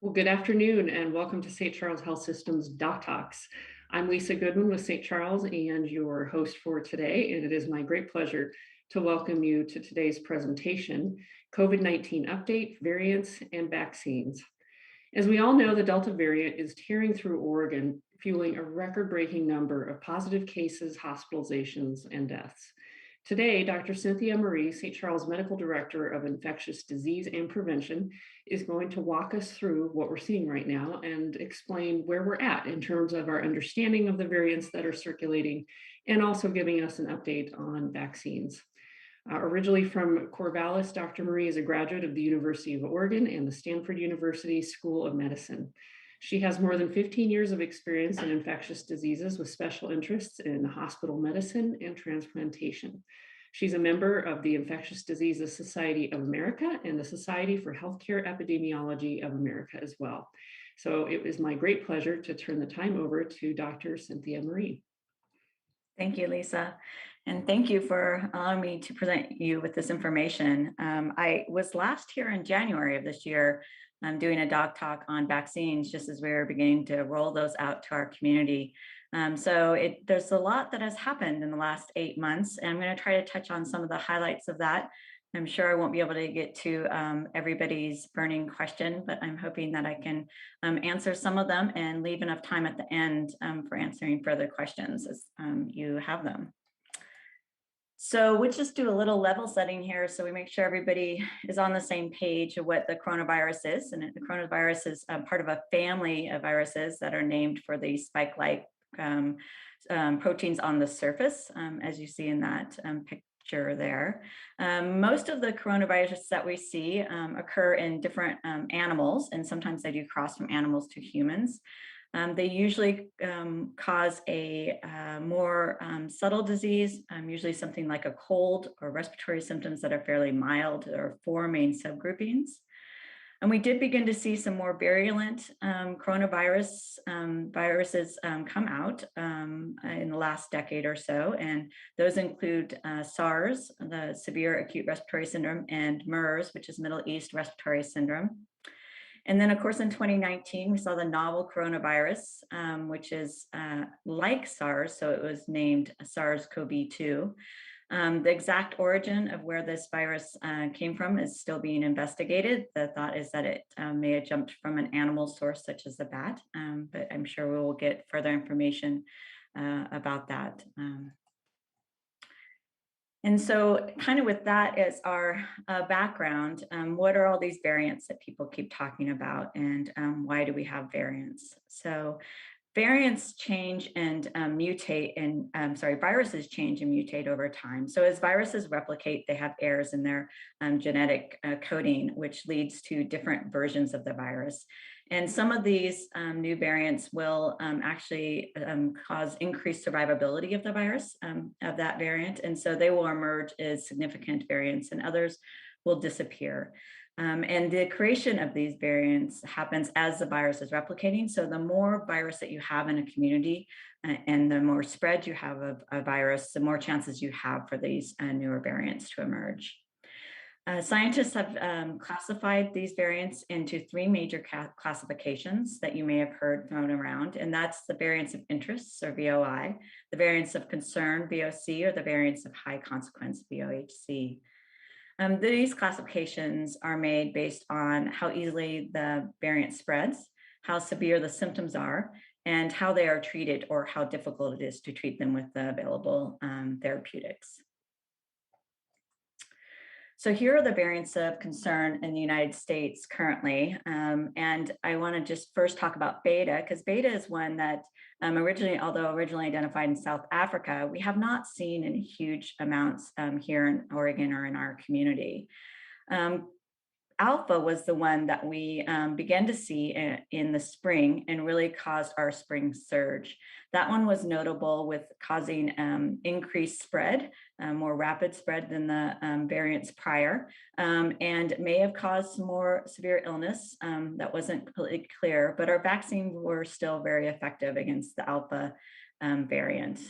Well, good afternoon and welcome to St. Charles Health System's Doc Talks. I'm Lisa Goodman with St. Charles and your host for today, and it is my great pleasure to welcome you to today's presentation, COVID-19 Update, Variants, and Vaccines. As we all know, the Delta variant is tearing through Oregon, fueling a record-breaking number of positive cases, hospitalizations, and deaths. Today, Dr. Cynthia Maree, St. Charles Medical Director of Infectious Disease and Prevention, is going to walk us through what we're seeing right now and explain where we're at in terms of our understanding of the variants that are circulating, and also giving us an update on vaccines. Originally from Corvallis, Dr. Maree is a graduate of the University of Oregon and the Stanford University School of Medicine. She has more than 15 years of experience in infectious diseases with special interests in hospital medicine and transplantation. She's a member of the Infectious Diseases Society of America and the Society for Healthcare Epidemiology of America as well. So it is my great pleasure to turn the time over to Dr. Cynthia Maree. Thank you, Lisa. And thank you for allowing me to present you with this information. I was last here in January of this year doing a doc talk on vaccines, just as we were beginning to roll those out to our community. There's a lot that has happened in the last 8 months, and I'm going to try to touch on some of the highlights of that. I'm sure I won't be able to get to everybody's burning question, but I'm hoping that I can answer some of them and leave enough time at the end for answering further questions as you have them. So we'll just do a little level setting here so we make sure everybody is on the same page of what the coronavirus is. And the coronavirus is part of a family of viruses that are named for the spike-like proteins on the surface, as you see in that picture there. Most of the coronaviruses that we see occur in different animals, and sometimes they do cross from animals to humans. They usually cause a more subtle disease, usually something like a cold or respiratory symptoms that are fairly mild. There are 4 main subgroupings. And we did begin to see some more virulent viruses come out in the last decade or so. And those include SARS, the severe acute respiratory syndrome, and MERS, which is Middle East respiratory syndrome. And then, of course, in 2019, we saw the novel coronavirus, which is like SARS, so it was named SARS-CoV-2. The exact origin of where this virus came from is still being investigated. The thought is that it may have jumped from an animal source, such as a bat, but I'm sure we will get further information about that. And so kind of with that as our background, what are all these variants that people keep talking about, and why do we have variants? So variants change and mutate, and viruses change and mutate over time. So as viruses replicate, they have errors in their genetic coding, which leads to different versions of the virus. And some of these new variants will actually cause increased survivability of the virus, of that variant. And so they will emerge as significant variants, and others will disappear. And the creation of these variants happens as the virus is replicating. So the more virus that you have in a community and the more spread you have of a virus, the more chances you have for these newer variants to emerge. Scientists have classified these variants into 3 major classifications that you may have heard thrown around, and that's the variants of interest, or VOI, the variants of concern, VOC, or the variants of high consequence, VOHC. These classifications are made based on how easily the variant spreads, how severe the symptoms are, and how they are treated, or how difficult it is to treat them with the available therapeutics. So here are the variants of concern in the United States currently. And I want to just first talk about beta, because beta is one that although originally identified in South Africa, we have not seen in huge amounts here in Oregon or in our community. Alpha was the one that we began to see in the spring and really caused our spring surge. That one was notable with causing increased spread, more rapid spread than the variants prior, and may have caused some more severe illness. That wasn't completely clear, but our vaccines were still very effective against the Alpha variant.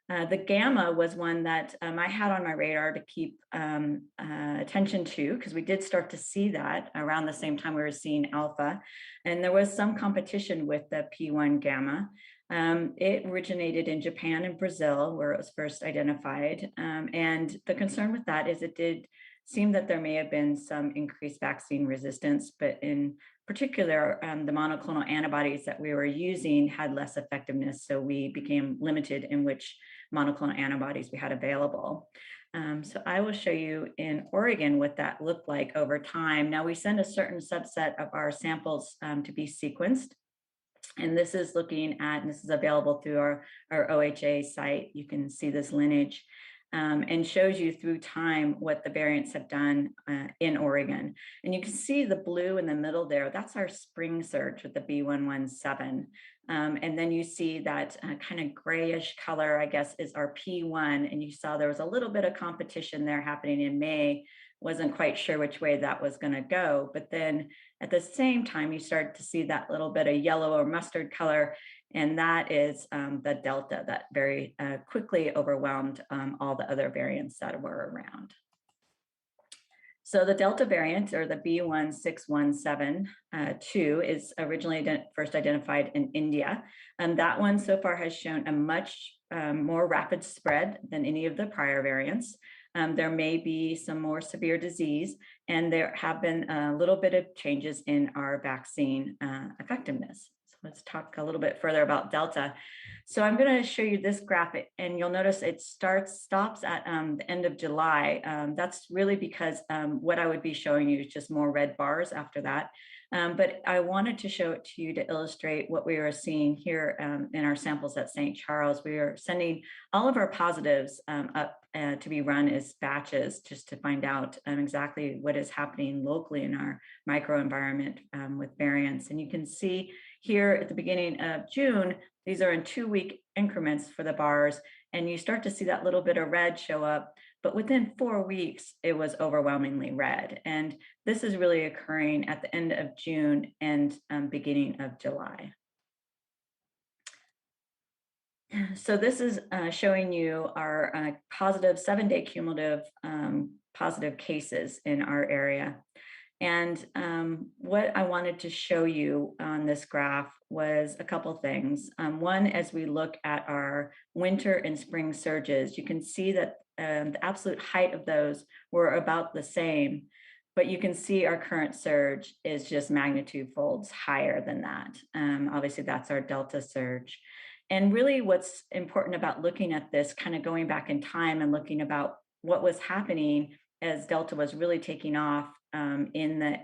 The gamma was one that I had on my radar to keep attention to, because we did start to see that around the same time we were seeing alpha. And there was some competition with the P1 gamma. It originated in Japan and Brazil, where it was first identified. And the concern with that is it did seem that there may have been some increased vaccine resistance, but in particular, the monoclonal antibodies that we were using had less effectiveness. So we became limited in which monoclonal antibodies we had available. So I will show you in Oregon what that looked like over time. Now we send a certain subset of our samples to be sequenced. And this is looking at, and this is available through our OHA site. You can see this lineage. And shows you through time what the variants have done in Oregon. And you can see the blue in the middle there, that's our spring surge with the B117. And then you see that kind of grayish color, I guess, is our P1. And you saw there was a little bit of competition there happening in May. Wasn't quite sure which way that was going to go. But then at the same time, you start to see that little bit of yellow or mustard color. And that is the Delta that very quickly overwhelmed all the other variants that were around. So the Delta variant, or the B16172, is originally first identified in India. And that one so far has shown a much more rapid spread than any of the prior variants. There may be some more severe disease, and there have been a little bit of changes in our vaccine effectiveness. So let's talk a little bit further about Delta. So I'm going to show you this graphic, and you'll notice it stops at the end of July. That's really because what I would be showing you is just more red bars after that. But I wanted to show it to you to illustrate what we are seeing here in our samples at St. Charles. We are sending all of our positives up to be run as batches, just to find out exactly what is happening locally in our microenvironment with variants. And you can see here at the beginning of June, these are in 2-week increments for the bars, and you start to see that little bit of red show up. But within 4 weeks, it was overwhelmingly red. And this is really occurring at the end of June and beginning of July. So this is showing you our positive 7-day cumulative positive cases in our area. And what I wanted to show you on this graph was a couple things. One, as we look at our winter and spring surges, you can see that the absolute height of those were about the same, but you can see our current surge is just magnitude folds higher than that. Obviously, that's our Delta surge. And really what's important about looking at this, kind of going back in time and looking about what was happening as Delta was really taking off in the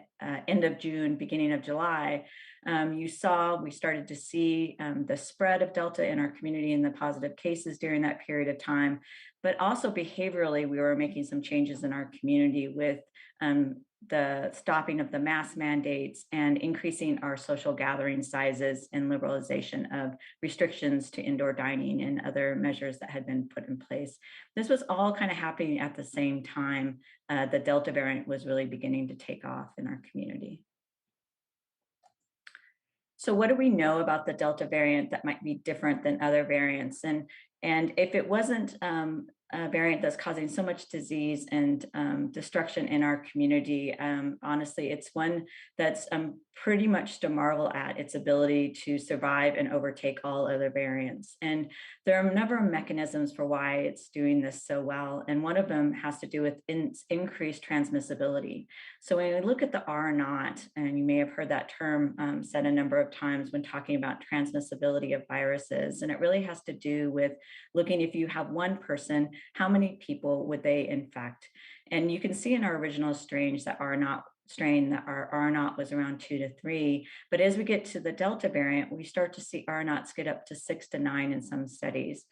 end of June, beginning of July, we started to see the spread of Delta in our community and the positive cases during that period of time. But also behaviorally, we were making some changes in our community with the stopping of the mask mandates and increasing our social gathering sizes and liberalization of restrictions to indoor dining and other measures that had been put in place. This was all kind of happening at the same time the Delta variant was really beginning to take off in our community. So what do we know about the Delta variant that might be different than other variants? And if it wasn't a variant that's causing so much disease and destruction in our community, honestly, it's one that's pretty much to marvel at its ability to survive and overtake all other variants. And there are a number of mechanisms for why it's doing this so well. And one of them has to do with increased transmissibility. So when we look at the R naught, and you may have heard that term said a number of times when talking about transmissibility of viruses, and it really has to do with looking, if you have one person, how many people would they infect? And you can see in our original strains that R naught strain that our R naught was around 2 to 3. But as we get to the Delta variant, we start to see R naughts get up to 6 to 9 in some studies.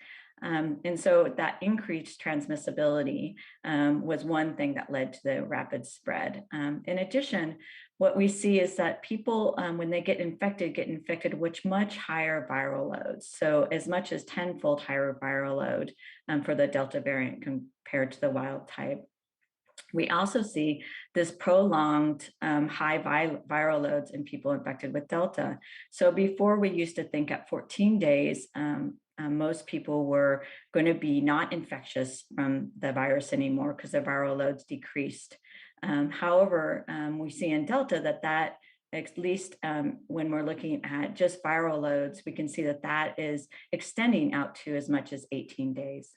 And so that increased transmissibility was one thing that led to the rapid spread. In addition, what we see is that people, when they get infected with much higher viral loads. So as much as 10-fold higher viral load for the Delta variant compared to the wild type. We also see this prolonged high viral loads in people infected with Delta. So before we used to think at 14 days most people were going to be not infectious from the virus anymore because their viral loads decreased. However, we see in Delta that at least when we're looking at just viral loads, we can see that is extending out to as much as 18 days.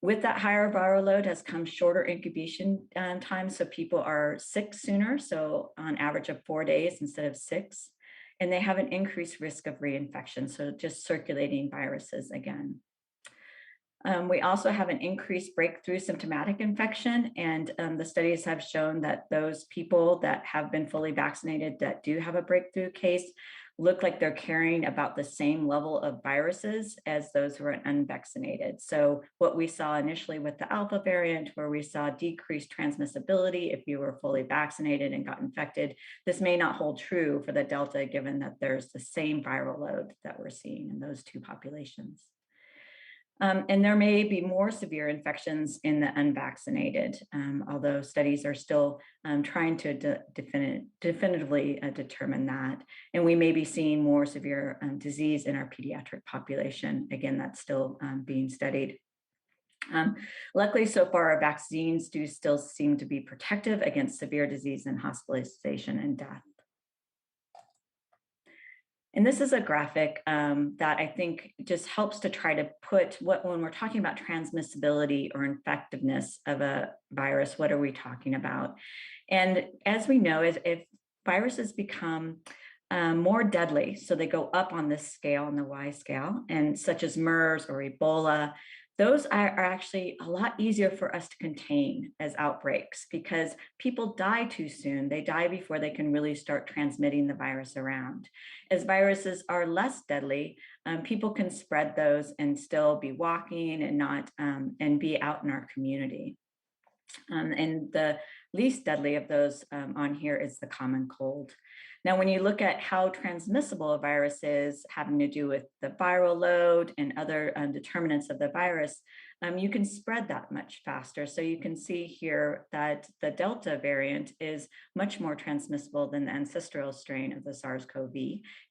With that higher viral load has come shorter incubation time, so people are sick sooner, so on average of 4 days instead of 6, and they have an increased risk of reinfection, so just circulating viruses again. We also have an increased breakthrough symptomatic infection, and the studies have shown that those people that have been fully vaccinated that do have a breakthrough case look like they're carrying about the same level of viruses as those who are unvaccinated. So what we saw initially with the Alpha variant, where we saw decreased transmissibility if you were fully vaccinated and got infected, this may not hold true for the Delta, given that there's the same viral load that we're seeing in those two populations. And there may be more severe infections in the unvaccinated, although studies are still trying to definitively determine that. And we may be seeing more severe disease in our pediatric population. Again, that's still being studied. Luckily, so far, our vaccines do still seem to be protective against severe disease and hospitalization and death. And this is a graphic that I think just helps to try to put when we're talking about transmissibility or effectiveness of a virus, what are we talking about? And as we know, if viruses become more deadly, so they go up on this scale, on the Y scale, and such as MERS or Ebola, those are actually a lot easier for us to contain as outbreaks because people die too soon. They die before they can really start transmitting the virus around. As viruses are less deadly, people can spread those and still be walking and not and be out in our community. And the least deadly of those on here is the common cold. Now, when you look at how transmissible a virus is, having to do with the viral load and other determinants of the virus, you can spread that much faster. So you can see here that the Delta variant is much more transmissible than the ancestral strain of the SARS-CoV,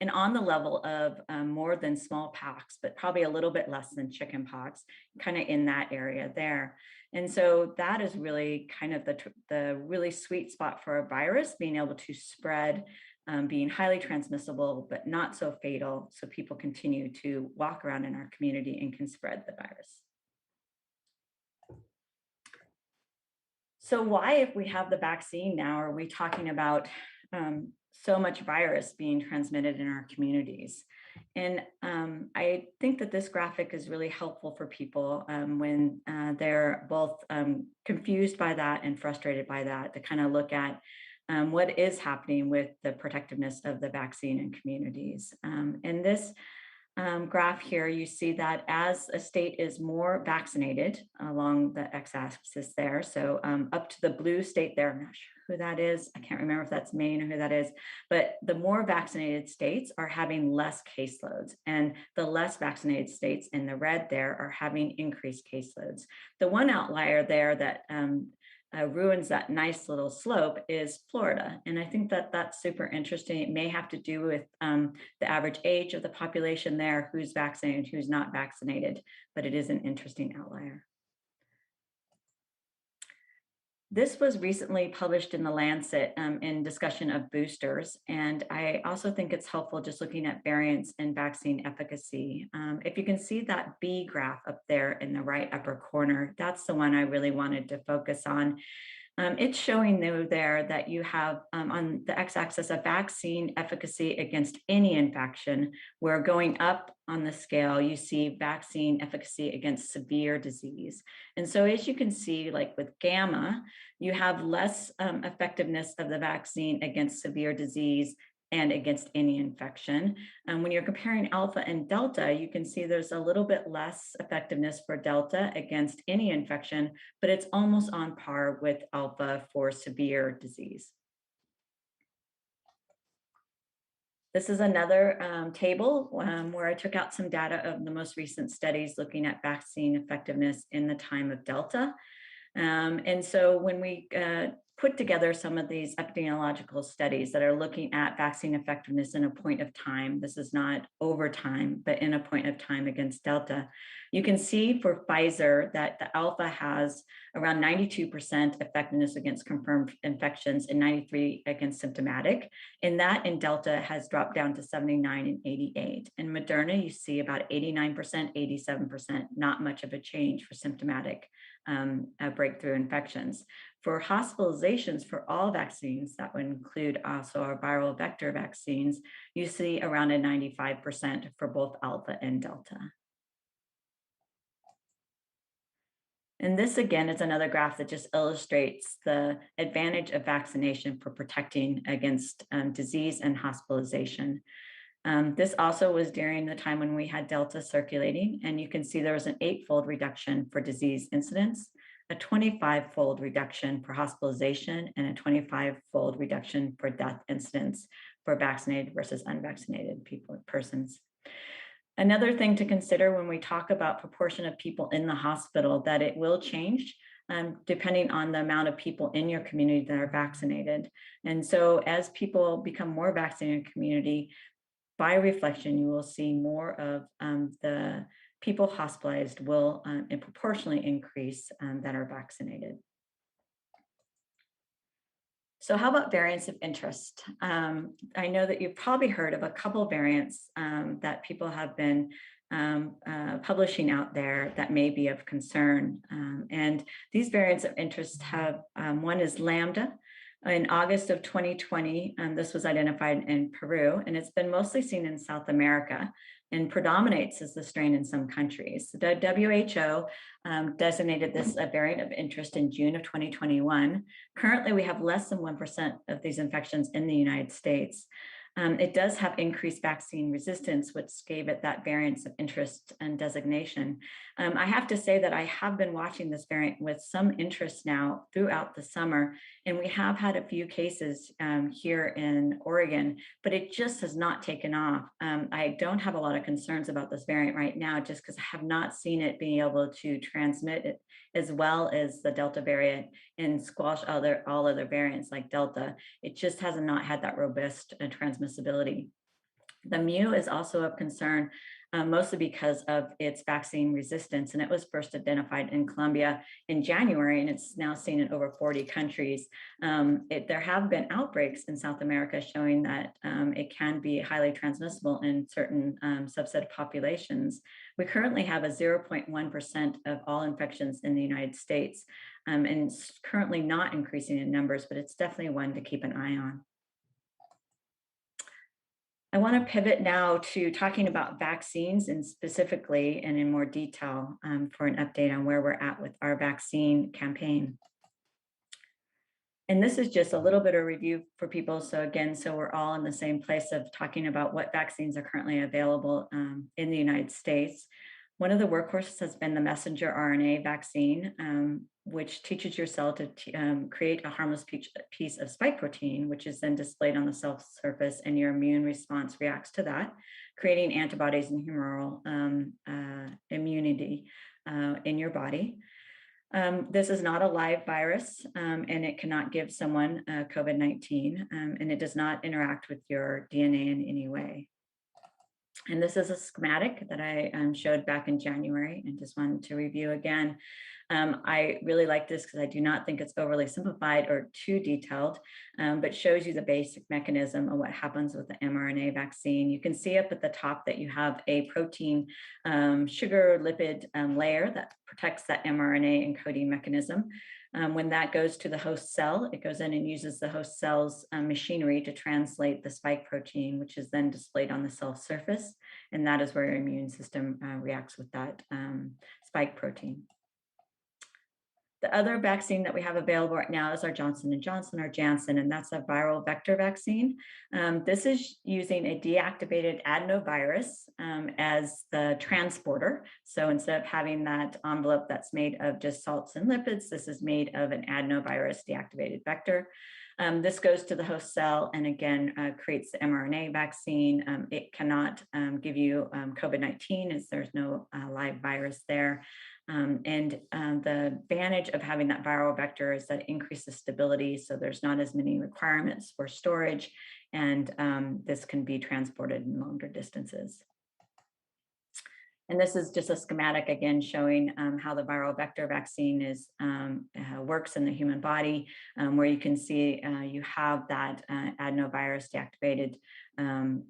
and on the level of more than smallpox, but probably a little bit less than chickenpox, kind of in that area there. And so that is really kind of the really sweet spot for a virus, being able to spread, being highly transmissible, but not so fatal, so people continue to walk around in our community and can spread the virus. So why, if we have the vaccine now, are we talking about so much virus being transmitted in our communities? And I think that this graphic is really helpful for people when they're both confused by that and frustrated by that, to kind of look at what is happening with the protectiveness of the vaccine in communities. In this graph here, you see that as a state is more vaccinated along the x-axis there, so up to the blue state there, I'm not sure who that is, I can't remember if that's Maine or who that is, but the more vaccinated states are having less caseloads, and the less vaccinated states in the red there are having increased caseloads. The one outlier there that ruins that nice little slope is Florida. And I think that that's super interesting. It may have to do with the average age of the population there, who's vaccinated, who's not vaccinated, but it is an interesting outlier. This was recently published in the Lancet in discussion of boosters. And I also think it's helpful just looking at variants in vaccine efficacy. If you can see that B graph up there in the right upper corner, that's the one I really wanted to focus on. It's showing there that you have on the x-axis a vaccine efficacy against any infection, where going up on the scale, you see vaccine efficacy against severe disease. And so as you can see, like with gamma, you have less effectiveness of the vaccine against severe disease and against any infection. When you're comparing alpha and delta, you can see there's a little bit less effectiveness for delta against any infection, but it's almost on par with alpha for severe disease. This is another table where I took out some data of the most recent studies looking at vaccine effectiveness in the time of Delta. And so when we put together some of these epidemiological studies that are looking at vaccine effectiveness in a point of time, this is not over time, but in a point of time against Delta, you can see for Pfizer that the Alpha has around 92% effectiveness against confirmed infections and 93% against symptomatic. And that in Delta has dropped down to 79 and 88. In Moderna, you see about 89%, 87%, not much of a change for symptomatic breakthrough infections. For hospitalizations for all vaccines, that would include also our viral vector vaccines, you see around a 95% for both Alpha and Delta. And this again is another graph that just illustrates the advantage of vaccination for protecting against disease and hospitalization. This also was during the time when we had Delta circulating, and you can see there was an 8-fold reduction for disease incidence, a 25-fold reduction for hospitalization, and a 25-fold reduction for death incidence for vaccinated versus unvaccinated persons. Another thing to consider when we talk about proportion of people in the hospital, that it will change depending on the amount of people in your community that are vaccinated. And so as people become more vaccinated in the community, by reflection, you will see more of the people hospitalized will proportionally increase that are vaccinated. So how about variants of interest? I know that you've probably heard of a couple of variants that people have been publishing out there that may be of concern. And these variants of interest have, one is Lambda. In August of 2020, this was identified in Peru, and it's been mostly seen in South America and predominates as the strain in some countries. The WHO designated this a variant of interest in June of 2021. Currently, we have less than 1% of these infections in the United States. It does have increased vaccine resistance, which gave it that variant of interest and designation. I have to say that I have been watching this variant with some interest now throughout the summer, and we have had a few cases here in Oregon, but it just has not taken off. I don't have a lot of concerns about this variant right now, just because I have not seen it being able to transmit it as well as the Delta variant and squash all other variants like Delta. It just has not had that robust transmissibility. The Mu is also of concern, mostly because of its vaccine resistance, and it was first identified in Colombia in January, and it's now seen in over 40 countries. There have been outbreaks in South America showing that it can be highly transmissible in certain subset of populations. We currently have a 0.1% of all infections in the United States, and it's currently not increasing in numbers, but it's definitely one to keep an eye on. I want to pivot now to talking about vaccines and specifically and in more detail for an update on where we're at with our vaccine campaign. And this is just a little bit of review for people. So again, so we're all in the same place of talking about what vaccines are currently available in the United States. One of the workhorses has been the messenger RNA vaccine, which teaches your cell to create a harmless piece of spike protein, which is then displayed on the cell surface, and your immune response reacts to that, creating antibodies and humoral immunity in your body. This is not a live virus, and it cannot give someone COVID-19, and it does not interact with your DNA in any way. And this is a schematic that I showed back in January and just wanted to review again. I really like this because I do not think it's overly simplified or too detailed, but shows you the basic mechanism of what happens with the mRNA vaccine. You can see up at the top that you have a protein sugar lipid layer that protects that mRNA encoding mechanism. When that goes to the host cell, it goes in and uses the host cell's machinery to translate the spike protein, which is then displayed on the cell surface. And that is where your immune system reacts with that spike protein. The other vaccine that we have available right now is our Johnson & Johnson, or Janssen, and that's a viral vector vaccine. This is using a deactivated adenovirus as the transporter. So instead of having that envelope that's made of just salts and lipids, this is made of an adenovirus deactivated vector. This goes to the host cell and again creates the mRNA vaccine. It cannot give you COVID-19 as there's no live virus there. The advantage of having that viral vector is that it increases stability, so there's not as many requirements for storage, and this can be transported in longer distances. And this is just a schematic again showing how the viral vector vaccine works in the human body, where you can see you have that adenovirus deactivated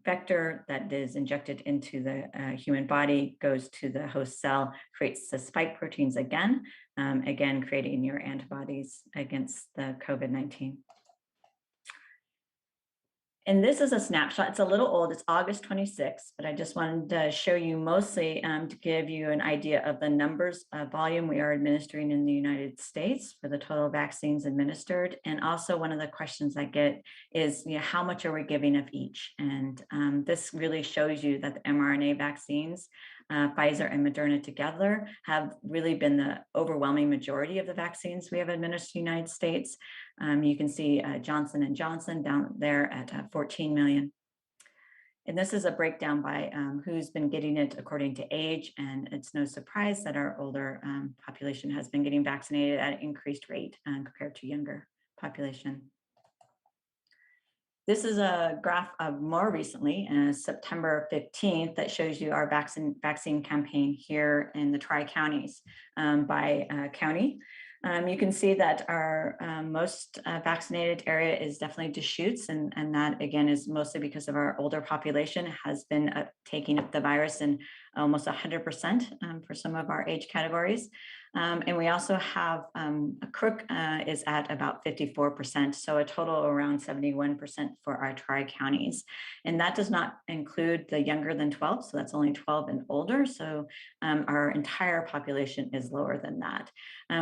vector that is injected into the human body, goes to the host cell, creates the spike proteins again creating your antibodies against the COVID-19. And this is a snapshot. It's a little old. It's August 26th, but I just wanted to show you mostly to give you an idea of the numbers of volume we are administering in the United States for the total vaccines administered. And also one of the questions I get is, how much are we giving of each? And this really shows you that the mRNA vaccines, Pfizer and Moderna together, have really been the overwhelming majority of the vaccines we have administered in the United States. You can see Johnson & Johnson down there at 14 million. And this is a breakdown by who's been getting it according to age. And it's no surprise that our older population has been getting vaccinated at an increased rate compared to younger population. This is a graph of more recently, September 15th, that shows you our vaccine campaign here in the Tri-Counties by county. You can see that our most vaccinated area is definitely Deschutes, and that again is mostly because of our older population has been taking up the virus in almost 100% for some of our age categories. And we also have Crook is at about 54%, so a total around 71% for our tri-counties. And that does not include the younger than 12, so that's only 12 and older. So our entire population is lower than that.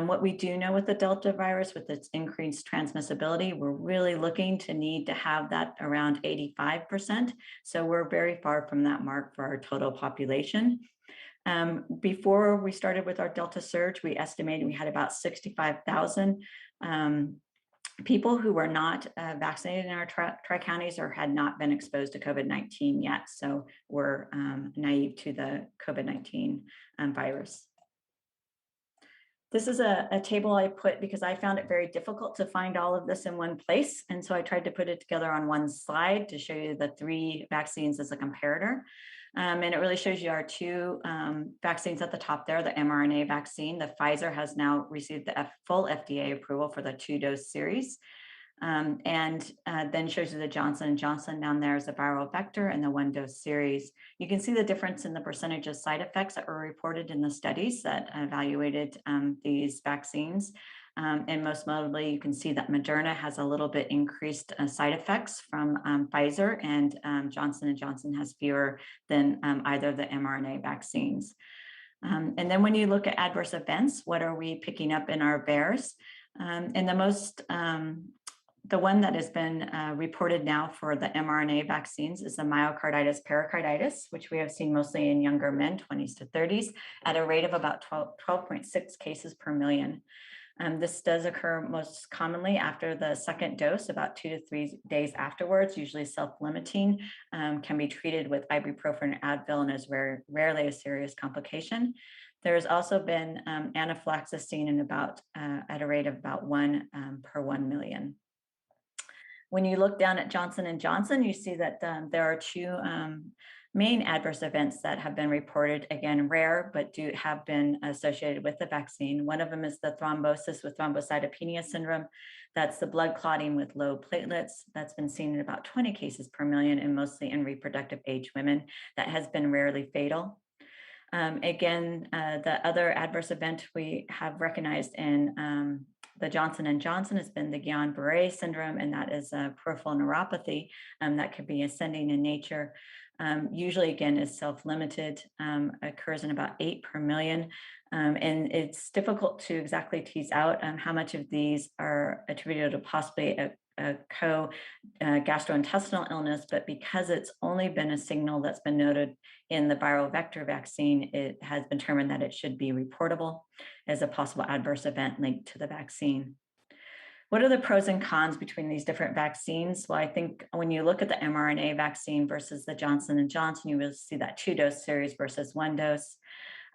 What we do know with the Delta virus, with its increased transmissibility, we're really looking to need to have that around 85%. So we're very far from that mark for our total population. Before we started with our Delta surge, we estimated we had about 65,000 people who were not vaccinated in our tri-counties or had not been exposed to COVID-19 yet. So we're naive to the COVID-19 virus. This is a table I put because I found it very difficult to find all of this in one place. And so I tried to put it together on one slide to show you the three vaccines as a comparator. And it really shows you our two vaccines at the top there, the mRNA vaccine. The Pfizer has now received the full FDA approval for the 2-dose series. Then shows you the Johnson & Johnson down there as a viral vector and the 1-dose series. You can see the difference in the percentage of side effects that were reported in the studies that evaluated these vaccines. And most notably, you can see that Moderna has a little bit increased side effects from Pfizer, and Johnson & Johnson has fewer than either of the mRNA vaccines. And then when you look at adverse events, what are we picking up in our VAERS? And the one that has been reported now for the mRNA vaccines is the myocarditis pericarditis, which we have seen mostly in younger men, 20s to 30s, at a rate of about 12.6 cases per million. This does occur most commonly after the second dose, about 2 to 3 days afterwards, usually self-limiting, can be treated with ibuprofen and Advil, and is rarely a serious complication. There has also been anaphylaxis seen in at a rate of about 1 per 1 million. When you look down at Johnson & Johnson, you see that there are two main adverse events that have been reported, again, rare, but have been associated with the vaccine. One of them is the thrombosis with thrombocytopenia syndrome. That's the blood clotting with low platelets. That's been seen in about 20 cases per million, and mostly in reproductive age women. That has been rarely fatal. The other adverse event we have recognized in the Johnson & Johnson has been the Guillain-Barré syndrome, and that is a peripheral neuropathy that could be ascending in nature. Usually, again, is self-limited, occurs in about 8 per million. And it's difficult to exactly tease out how much of these are attributed to possibly a gastrointestinal illness, but because it's only been a signal that's been noted in the viral vector vaccine, it has been determined that it should be reportable as a possible adverse event linked to the vaccine. What are the pros and cons between these different vaccines? Well, I think when you look at the mRNA vaccine versus the Johnson & Johnson, you will see that 2-dose series versus 1 dose.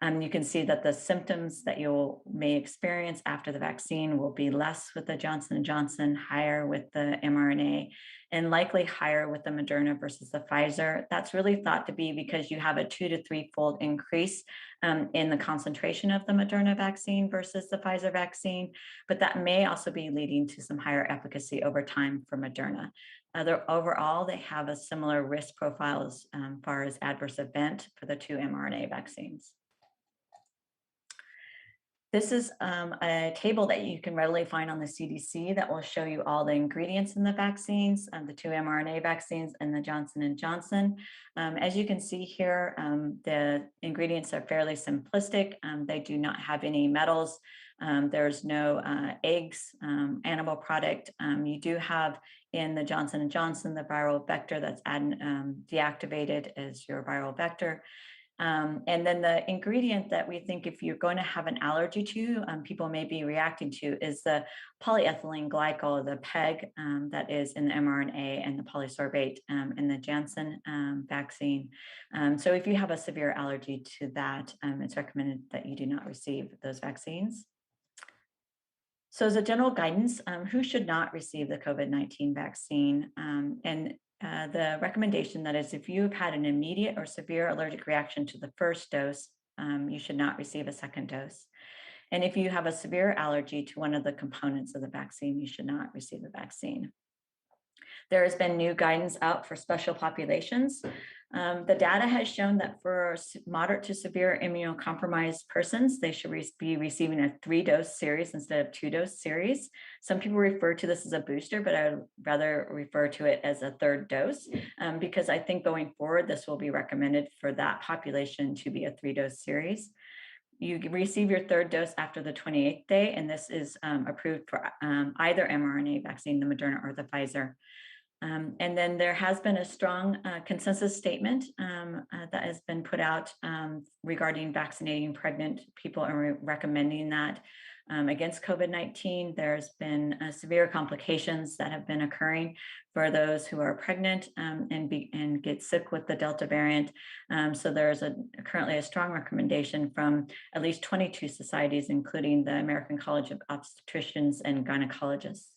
You can see that the symptoms that you may experience after the vaccine will be less with the Johnson & Johnson, higher with the mRNA, and likely higher with the Moderna versus the Pfizer. That's really thought to be because you have a 2 to 3-fold increase in the concentration of the Moderna vaccine versus the Pfizer vaccine, but that may also be leading to some higher efficacy over time for Moderna. Overall, they have a similar risk profile as far as adverse event for the 2 mRNA vaccines. This is a table that you can readily find on the CDC that will show you all the ingredients in the vaccines, the 2 mRNA vaccines and the Johnson & Johnson. As you can see here, the ingredients are fairly simplistic. They do not have any metals. There's no eggs, animal product. You do have in the Johnson & Johnson, the viral vector that's deactivated as your viral vector. And then the ingredient that we think if you're going to have an allergy to, people may be reacting to is the polyethylene glycol, the PEG that is in the mRNA and the polysorbate in the Janssen vaccine. So if you have a severe allergy to that, it's recommended that you do not receive those vaccines. So as a general guidance, who should not receive the COVID-19 vaccine? The recommendation that is if you've had an immediate or severe allergic reaction to the first dose, you should not receive a second dose. And if you have a severe allergy to one of the components of the vaccine, you should not receive the vaccine. There has been new guidance out for special populations. The data has shown that for moderate to severe immunocompromised persons, they should be receiving a 3-dose series instead of 2-dose series. Some people refer to this as a booster, but I would rather refer to it as a 3rd dose because I think going forward, this will be recommended for that population to be a 3-dose series. You receive your 3rd dose after the 28th day, and this is approved for either mRNA vaccine, the Moderna or the Pfizer. And then there has been a strong consensus statement that has been put out regarding vaccinating pregnant people and recommending that against COVID-19. There's been severe complications that have been occurring for those who are pregnant and get sick with the Delta variant. So there's currently a strong recommendation from at least 22 societies, including the American College of Obstetricians and Gynecologists.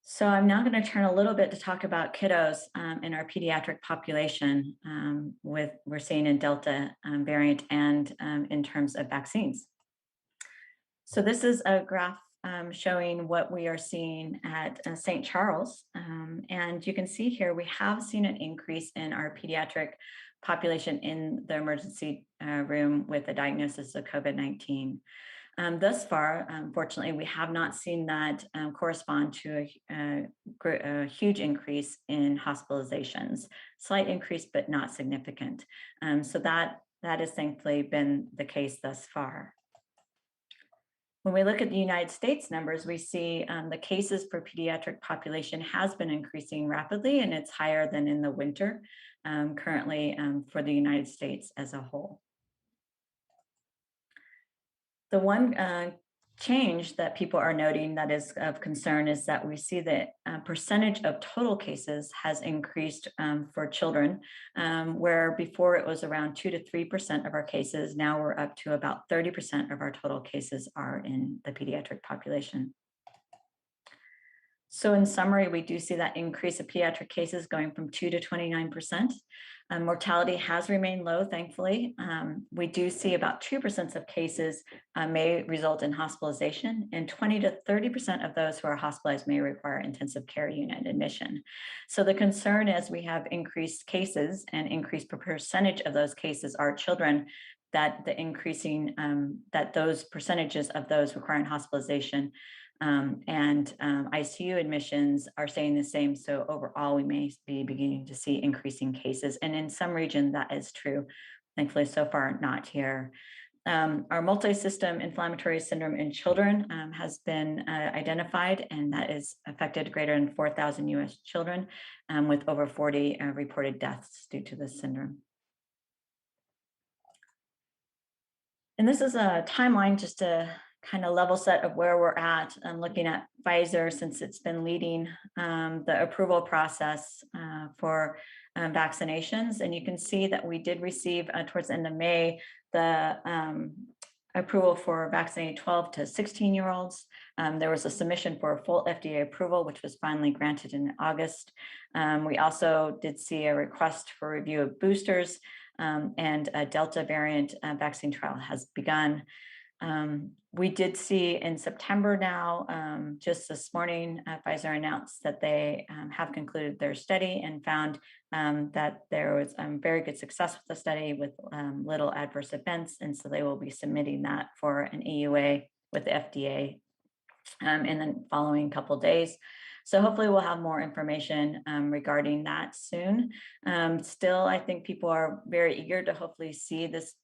So I'm now going to turn a little bit to talk about kiddos in our pediatric population we're seeing in Delta variant and in terms of vaccines. So this is a graph showing what we are seeing at St. Charles. And you can see here, we have seen an increase in our pediatric population in the emergency room with a diagnosis of COVID-19. Thus far, unfortunately, we have not seen that correspond to a huge increase in hospitalizations. Slight increase, but not significant. So that has thankfully been the case thus far. When we look at the United States numbers, we see the cases per pediatric population has been increasing rapidly, and it's higher than in the winter currently for the United States as a whole. The one change that people are noting that is of concern is that we see that percentage of total cases has increased for children, where before it was around 2 to 3% of our cases. Now we're up to about 30% of our total cases are in the pediatric population. So in summary, we do see that increase of pediatric cases going from 2 to 29%. Mortality has remained low, thankfully. We do see about 2% of cases may result in hospitalization, and 20 to 30% of those who are hospitalized may require intensive care unit admission. So the concern as we have increased cases and increased percentage of those cases are children, that the increasing, that those percentages of those requiring hospitalization and ICU admissions are staying the same. So overall, we may be beginning to see increasing cases. And in some region, that is true. Thankfully, so far, not here. Our multi-system inflammatory syndrome in children has been identified, and that is affected greater than 4,000 US children with over 40 reported deaths due to this syndrome. And this is a timeline just to kind of level set of where we're at. I'm looking at Pfizer since it's been leading the approval process for vaccinations. And you can see that we did receive towards the end of May the approval for vaccinating 12 to 16-year-olds. There was a submission for a full FDA approval, which was finally granted in August. We also did see a request for review of boosters, and a Delta variant vaccine trial has begun. We did see in September now, just this morning, Pfizer announced that they have concluded their study and found that there was very good success with the study with little adverse events. And so they will be submitting that for an EUA with the FDA in the following couple of days. So hopefully we'll have more information regarding that soon. Still, I think people are very eager to hopefully see this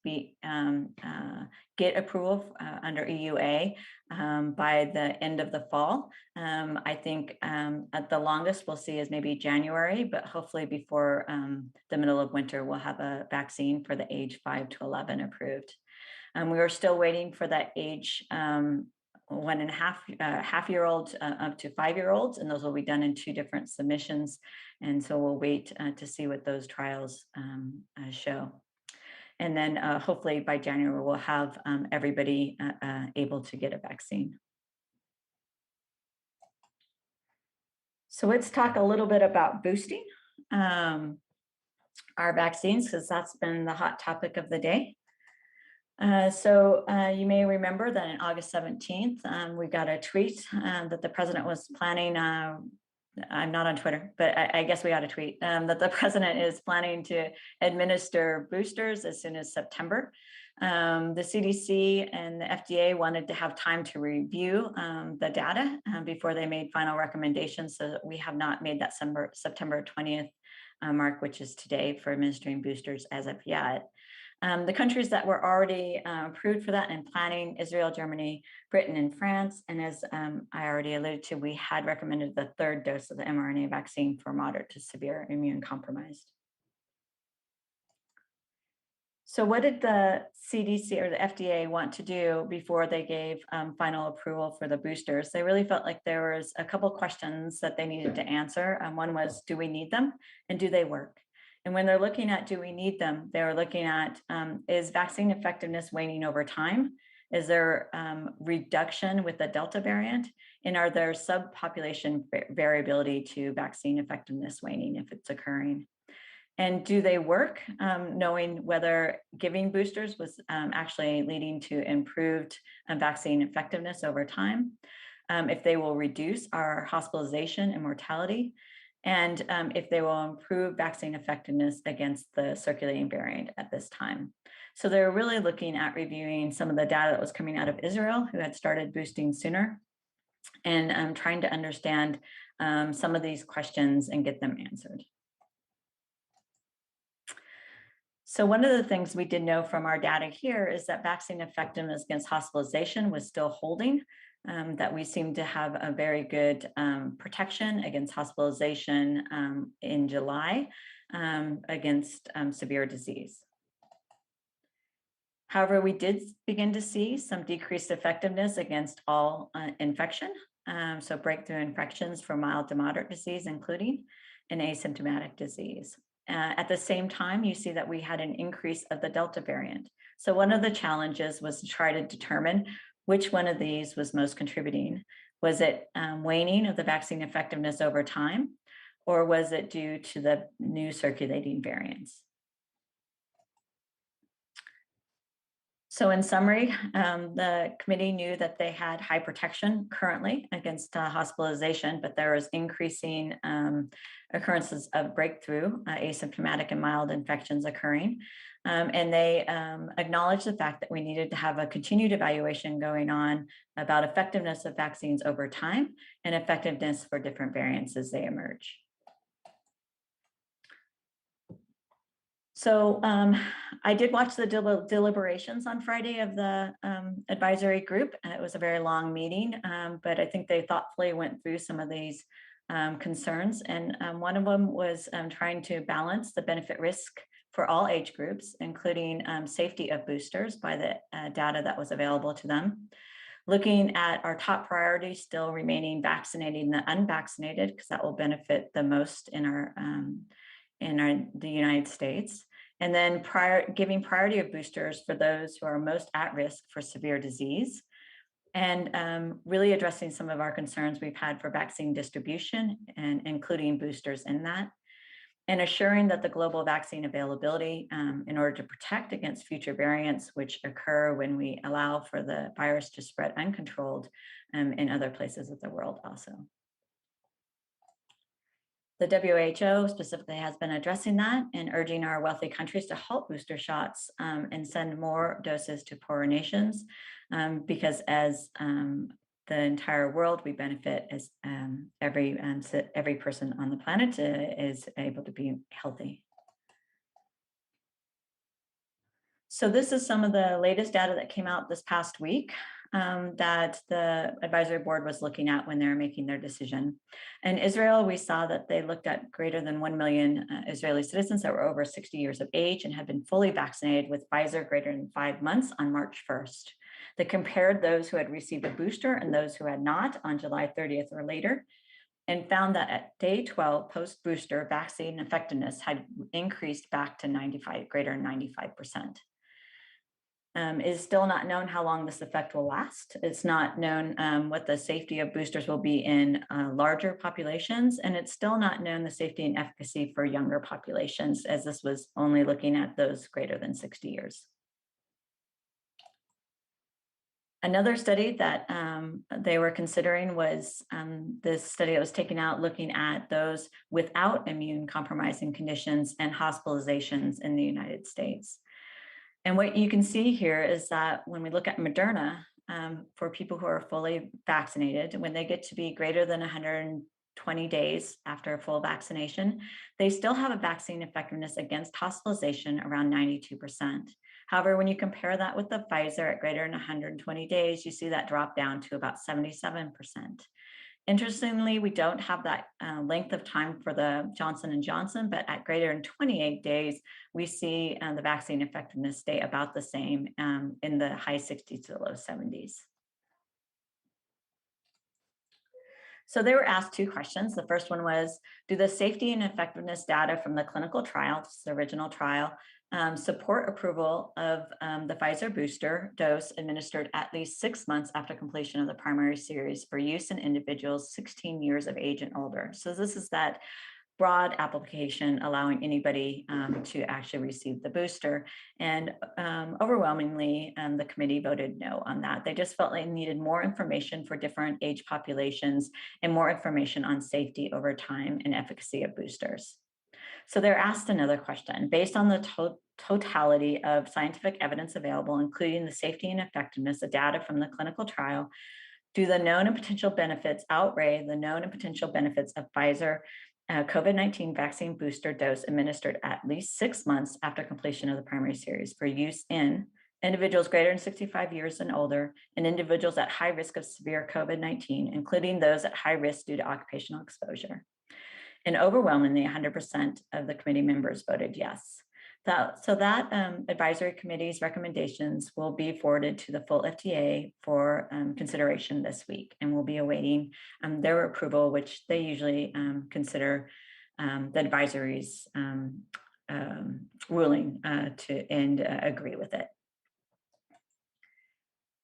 get approval under EUA by the end of the fall. I think at the longest we'll see is maybe January, but hopefully before the middle of winter, we'll have a vaccine for the age 5 to 11 approved. We are still waiting for that age 1.5 half-year-olds up to 5-year-olds, and those will be done in 2 different submissions. And so we'll wait to see what those trials show. And then hopefully by January, we'll have everybody able to get a vaccine. So let's talk a little bit about boosting our vaccines, because that's been the hot topic of the day. So you may remember that on August 17th, we got a tweet that the president was planning, I'm not on Twitter, but I guess we got a tweet that the president is planning to administer boosters as soon as September. The CDC and the FDA wanted to have time to review the data before they made final recommendations. So that we have not made that September 20th mark, which is today, for administering boosters as of yet. The countries that were already approved for that and planning: Israel, Germany, Britain, and France. And as I already alluded to, we had recommended the 3rd dose of the mRNA vaccine for moderate to severe immune compromised. So what did the CDC or the FDA want to do before they gave final approval for the boosters? They really felt like there was a couple questions that they needed to answer. One was, do we need them, and do they work? And when they're looking at do we need them, they're looking at is vaccine effectiveness waning over time? Is there reduction with the Delta variant? And are there subpopulation variability to vaccine effectiveness waning if it's occurring? And do they work, knowing whether giving boosters was actually leading to improved vaccine effectiveness over time? If they will reduce our hospitalization and mortality? And if they will improve vaccine effectiveness against the circulating variant at this time. So they're really looking at reviewing some of the data that was coming out of Israel, who had started boosting sooner, and trying to understand some of these questions and get them answered. So one of the things we did know from our data here is that vaccine effectiveness against hospitalization was still holding, that we seem to have a very good protection against hospitalization in July against severe disease. However, we did begin to see some decreased effectiveness against all infection, so breakthrough infections for mild to moderate disease, including an asymptomatic disease. At the same time, you see that we had an increase of the Delta variant. So one of the challenges was to try to determine which one of these was most contributing. Was it waning of the vaccine effectiveness over time, or was it due to the new circulating variants? So in summary, the committee knew that they had high protection currently against hospitalization, but there was increasing occurrences of breakthrough asymptomatic and mild infections occurring. And they acknowledged the fact that we needed to have a continued evaluation going on about effectiveness of vaccines over time and effectiveness for different variants as they emerge. So I did watch the deliberations on Friday of the advisory group. It was a very long meeting, but I think they thoughtfully went through some of these concerns. And one of them was trying to balance the benefit risk for all age groups, including safety of boosters by the data that was available to them. Looking at our top priority, still remaining vaccinating the unvaccinated, because that will benefit the most in the United States. And then giving priority of boosters for those who are most at risk for severe disease. And really addressing some of our concerns we've had for vaccine distribution and including boosters in that. And assuring that the global vaccine availability in order to protect against future variants, which occur when we allow for the virus to spread uncontrolled in other places of the world also. The WHO specifically has been addressing that and urging our wealthy countries to halt booster shots and send more doses to poorer nations because as the entire world, we benefit as every person on the planet is able to be healthy. So this is some of the latest data that came out this past week that the advisory board was looking at when they were making their decision. In Israel, we saw that they looked at greater than 1 million Israeli citizens that were over 60 years of age and had been fully vaccinated with Pfizer greater than 5 months on March 1st. They compared those who had received a booster and those who had not on July 30th or later, and found that at day 12 post-booster vaccine effectiveness had increased back to greater than 95%. It is still not known how long this effect will last. It's not known what the safety of boosters will be in larger populations, and it's still not known the safety and efficacy for younger populations, as this was only looking at those greater than 60 years. Another study that they were considering was this study that was taken out looking at those without immune compromising conditions and hospitalizations in the United States. And what you can see here is that when we look at Moderna, for people who are fully vaccinated, when they get to be greater than 120 days after a full vaccination, they still have a vaccine effectiveness against hospitalization around 92%. However, when you compare that with the Pfizer at greater than 120 days, you see that drop down to about 77%. Interestingly, we don't have that length of time for the Johnson & Johnson, but at greater than 28 days, we see the vaccine effectiveness stay about the same in the high 60s to the low 70s. So they were asked 2 questions. The first one was, do the safety and effectiveness data from the clinical trial, this is the original trial, support approval of the Pfizer booster dose administered at least 6 months after completion of the primary series for use in individuals 16 years of age and older? So this is that broad application allowing anybody to actually receive the booster. And overwhelmingly, the committee voted no on that. They just felt they needed more information for different age populations and more information on safety over time and efficacy of boosters. So they're asked another question. Based on the totality of scientific evidence available, including the safety and effectiveness of data from the clinical trial, do the known and potential benefits outweigh the known and potential benefits of Pfizer COVID-19 vaccine booster dose administered at least 6 months after completion of the primary series for use in individuals greater than 65 years and older, and individuals at high risk of severe COVID-19, including those at high risk due to occupational exposure? And overwhelmingly, 100% of the committee members voted yes. So that advisory committee's recommendations will be forwarded to the full FDA for consideration this week, and we'll be awaiting their approval, which they usually consider the advisory's ruling and agree with it.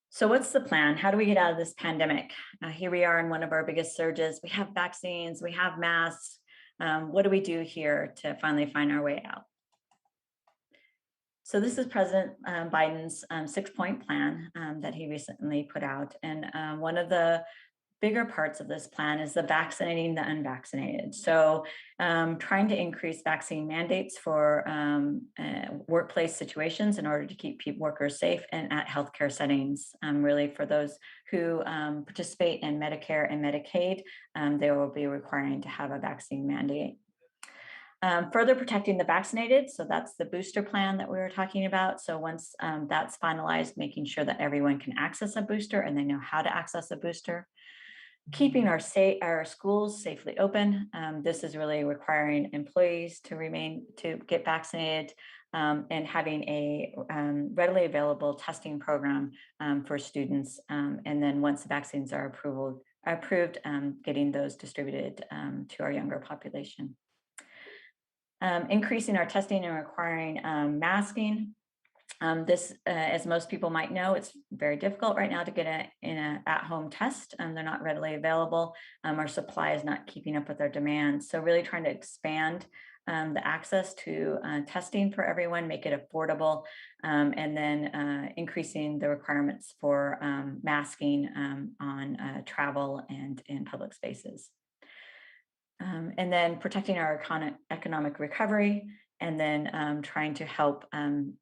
So what's the plan? How do we get out of this pandemic? Here we are in one of our biggest surges. We have vaccines, we have masks. What do we do here to finally find our way out? So this is President Biden's 6-point plan that he recently put out. And one of the bigger parts of this plan is the vaccinating the unvaccinated. So trying to increase vaccine mandates for workplace situations in order to keep workers safe and at healthcare settings. Really for those who participate in Medicare and Medicaid, they will be requiring to have a vaccine mandate. Further protecting the vaccinated, so that's the booster plan that we were talking about. So once that's finalized, making sure that everyone can access a booster and they know how to access a booster. keeping our schools safely open. This is really requiring employees to get vaccinated, and having a readily available testing program for students. And then once the vaccines are approved, getting those distributed to our younger population. Increasing our testing and requiring masking. This, as most people might know, it's very difficult right now to get an at-home test. They're not readily available. Our supply is not keeping up with our demand. So really trying to expand the access to testing for everyone, make it affordable, and then increasing the requirements for masking on travel and in public spaces. And then protecting our economic recovery, and then trying to help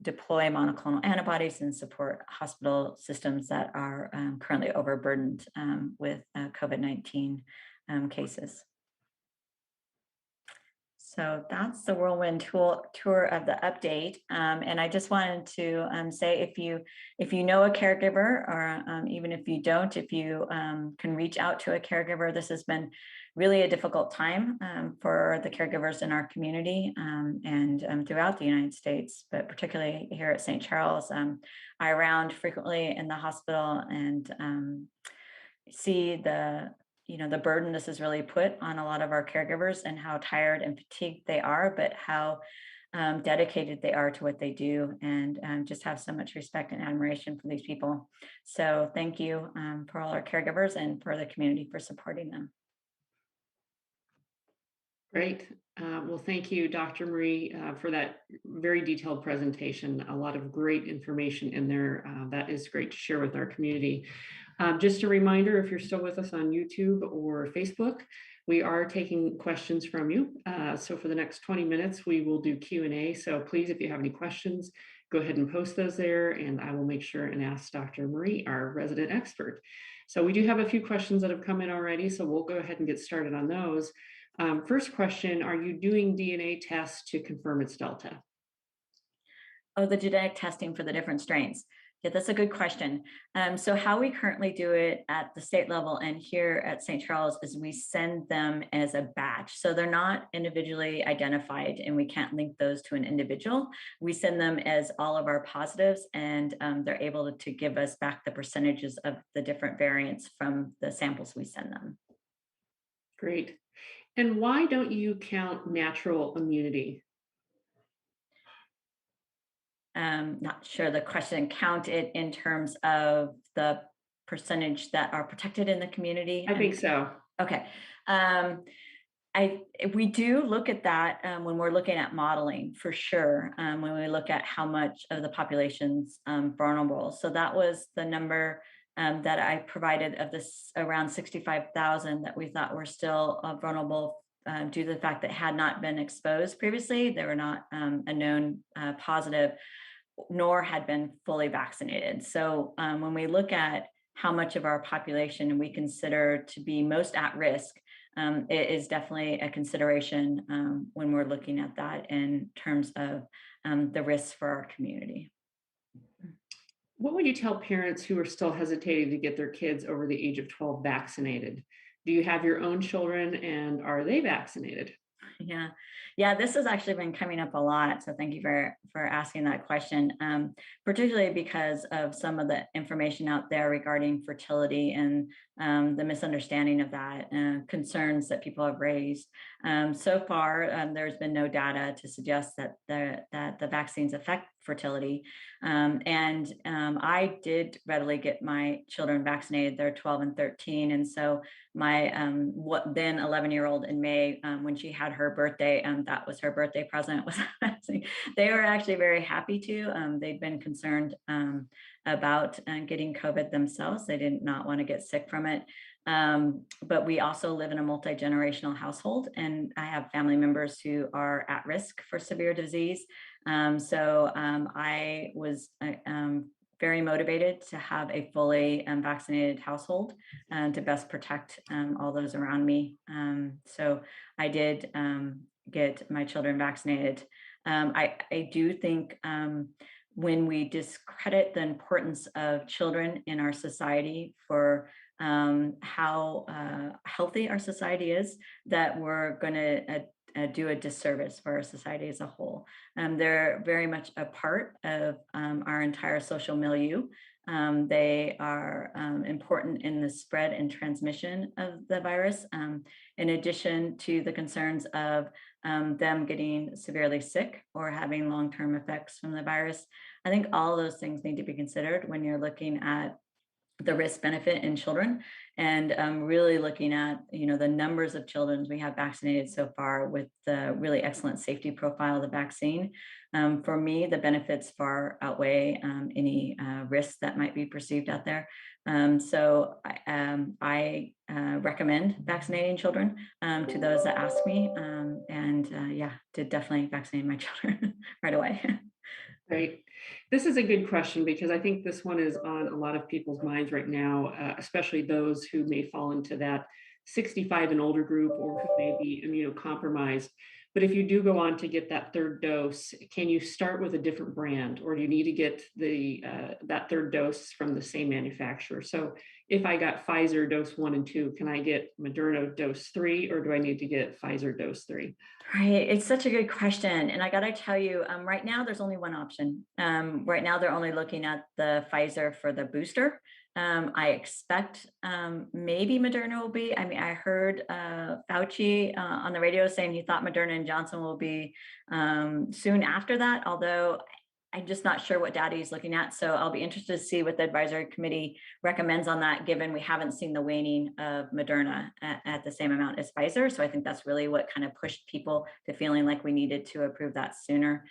deploy monoclonal antibodies and support hospital systems that are currently overburdened with COVID-19 cases. So that's the whirlwind tour of the update. And I just wanted to say, if you know a caregiver, or even if you don't, if you can reach out to a caregiver, this has been really a difficult time for the caregivers in our community and throughout the United States, but particularly here at St. Charles. I round frequently in the hospital and see the burden this has really put on a lot of our caregivers, and how tired and fatigued they are, but how dedicated they are to what they do, and just have so much respect and admiration for these people. So thank you for all our caregivers and for the community for supporting them. Great. Well, thank you, Dr. Maree, for that very detailed presentation. A lot of great information in there. That is great to share with our community. Just a reminder, if you're still with us on YouTube or Facebook, we are taking questions from you. So for the next 20 minutes, we will do Q&A. So please, if you have any questions, go ahead and post those there, and I will make sure and ask Dr. Maree, our resident expert. So we do have a few questions that have come in already, so we'll go ahead and get started on those. First question, are you doing DNA tests to confirm it's Delta? Oh, the genetic testing for the different strains. Yeah, that's a good question. So how we currently do it at the state level and here at St. Charles is we send them as a batch. So they're not individually identified, and we can't link those to an individual. We send them as all of our positives, and they're able to give us back the percentages of the different variants from the samples we send them. Great. And why don't you count natural immunity? Not sure the question. Count it in terms of the percentage that are protected in the community? I think so. Okay. We do look at that when we're looking at modeling, for sure, when we look at how much of the population's vulnerable. So that was the number that I provided of this around 65,000 that we thought were still vulnerable due to the fact that had not been exposed previously. They were not a known positive, nor had been fully vaccinated. So when we look at how much of our population we consider to be most at risk, it is definitely a consideration when we're looking at that in terms of the risks for our community. What would you tell parents who are still hesitating to get their kids over the age of 12 vaccinated? Do you have your own children, and are they vaccinated? Yeah, this has actually been coming up a lot. So thank you for asking that question, particularly because of some of the information out there regarding fertility and the misunderstanding of that, concerns that people have raised. So far, there's been no data to suggest that the vaccines affect fertility. And I did readily get my children vaccinated. They're 12 and 13. And so my then 11-year-old in May, when she had her birthday, that was her birthday present, was they were actually very happy to. They'd been concerned about getting COVID themselves. They did not want to get sick from it. But we also live in a multi-generational household, and I have family members who are at risk for severe disease. So I was very motivated to have a fully vaccinated household to best protect all those around me. So I did get my children vaccinated. I do think when we discredit the importance of children in our society for how healthy our society is, that we're going to do a disservice for our society as a whole. They're very much a part of our entire social milieu. They are important in the spread and transmission of the virus, in addition to the concerns of them getting severely sick or having long-term effects from the virus. I think all those things need to be considered when you're looking at the risk benefit in children, and really looking at the numbers of children we have vaccinated so far with the really excellent safety profile of the vaccine. For me, the benefits far outweigh any risks that might be perceived out there. So I recommend vaccinating children to those that ask me, and yeah, did definitely vaccinate my children right away. Right. This is a good question because I think this one is on a lot of people's minds right now, especially those who may fall into that 65 and older group or who may be immunocompromised. But if you do go on to get that third dose, can you start with a different brand, or do you need to get that third dose from the same manufacturer? So if I got Pfizer dose 1 and 2, can I get Moderna dose 3, or do I need to get Pfizer dose 3? Right. It's such a good question. And I got to tell you, right now, there's only one option. Right now, they're only looking at the Pfizer for the booster. I expect maybe Moderna will be. I mean, I heard Fauci on the radio saying he thought Moderna and Johnson will be soon after that, although I'm just not sure what data he's looking at. So I'll be interested to see what the advisory committee recommends on that, given we haven't seen the waning of Moderna at the same amount as Pfizer. So I think that's really what kind of pushed people to feeling like we needed to approve that sooner.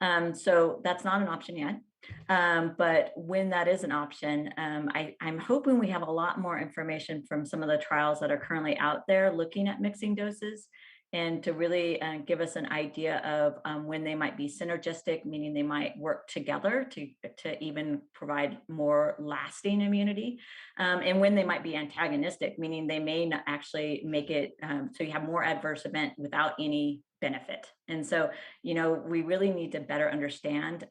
So that's not an option yet. But when that is an option, I'm hoping we have a lot more information from some of the trials that are currently out there looking at mixing doses, and to really give us an idea of when they might be synergistic, meaning they might work together to even provide more lasting immunity, and when they might be antagonistic, meaning they may not actually make it so you have more adverse event without any benefit. And so, we really need to better understand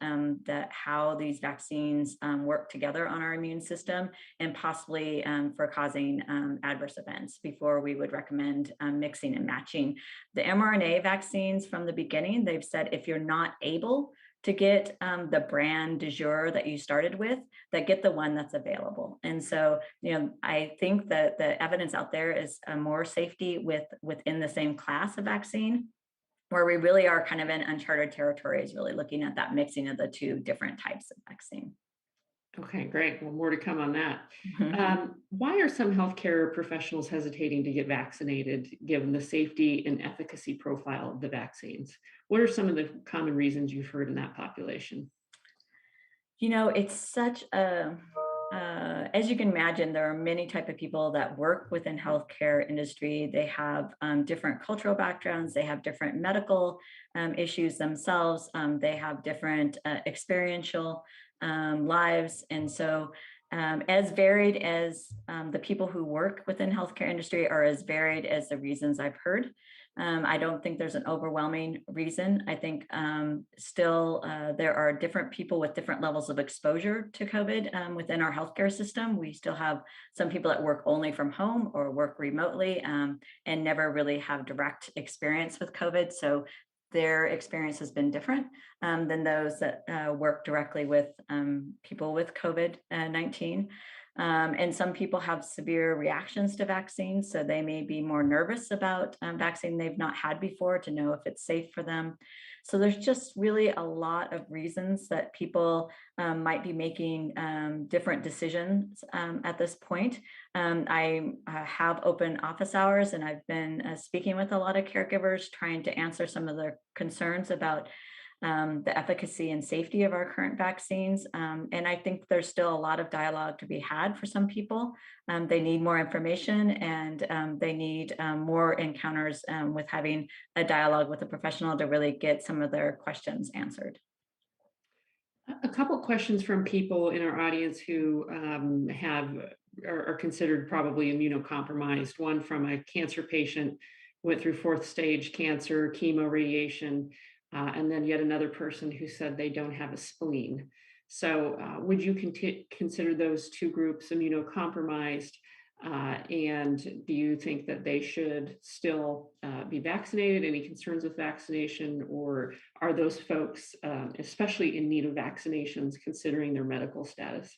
how these vaccines work together on our immune system, and possibly for causing adverse events, before we would recommend mixing and matching. The mRNA vaccines, from the beginning, they've said if you're not able to get the brand du jour that you started with, that get the one that's available. And so, I think that the evidence out there is more safety within the same class of vaccine. Where we really are kind of in uncharted territory is really looking at that mixing of the two different types of vaccine. Okay, great. Well, more to come on that. Why are some healthcare professionals hesitating to get vaccinated, given the safety and efficacy profile of the vaccines? What are some of the common reasons you've heard in that population? It's such as you can imagine, there are many type of people that work within healthcare industry. They have different cultural backgrounds. They have different medical issues themselves. They have different experiential lives. And so as varied as the people who work within healthcare industry are as varied as the reasons I've heard. I don't think there's an overwhelming reason. I think still there are different people with different levels of exposure to COVID within our healthcare system. We still have some people that work only from home or work remotely and never really have direct experience with COVID. So their experience has been different than those that work directly with people with COVID-19. And some people have severe reactions to vaccines, so they may be more nervous about vaccine they've not had before to know if it's safe for them. So there's just really a lot of reasons that people might be making different decisions at this point. I have open office hours, and I've been speaking with a lot of caregivers, trying to answer some of their concerns about the efficacy and safety of our current vaccines. And I think there's still a lot of dialogue to be had for some people. They need more information, and they need more encounters with having a dialogue with a professional to really get some of their questions answered. A couple questions from people in our audience who are considered probably immunocompromised. One from a cancer patient, went through 4th stage cancer, chemo, radiation, and then yet another person who said they don't have a spleen. So would you consider those two groups immunocompromised? And do you think that they should still be vaccinated? Any concerns with vaccination, or are those folks, especially in need of vaccinations, considering their medical status?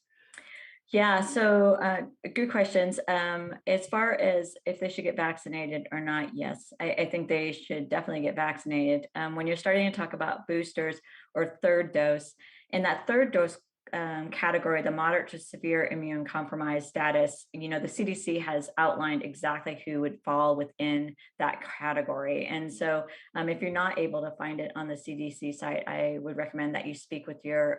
Yeah, so good questions. As far as if they should get vaccinated or not, yes, I think they should definitely get vaccinated. When you're starting to talk about boosters or third dose, in that third dose category, the moderate to severe immune compromised status, the CDC has outlined exactly who would fall within that category. And so if you're not able to find it on the CDC site, I would recommend that you speak with your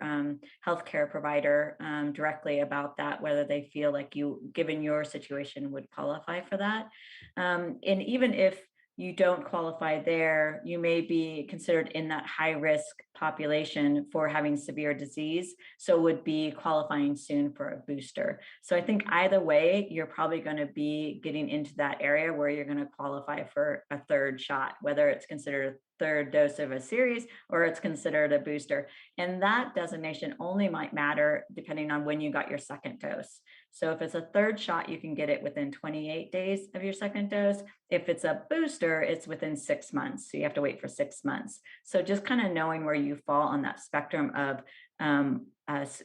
healthcare provider directly about that, whether they feel like you, given your situation, would qualify for that. And even if you don't qualify there, you may be considered in that high risk population for having severe disease, so would be qualifying soon for a booster. So I think either way, you're probably going to be getting into that area where you're going to qualify for a third shot, whether it's considered a third dose of a series or it's considered a booster. And that designation only might matter depending on when you got your second dose. So if it's a third shot, you can get it within 28 days of your second dose. If it's a booster, it's within 6 months. So you have to wait for 6 months. So just kind of knowing where you fall on that spectrum of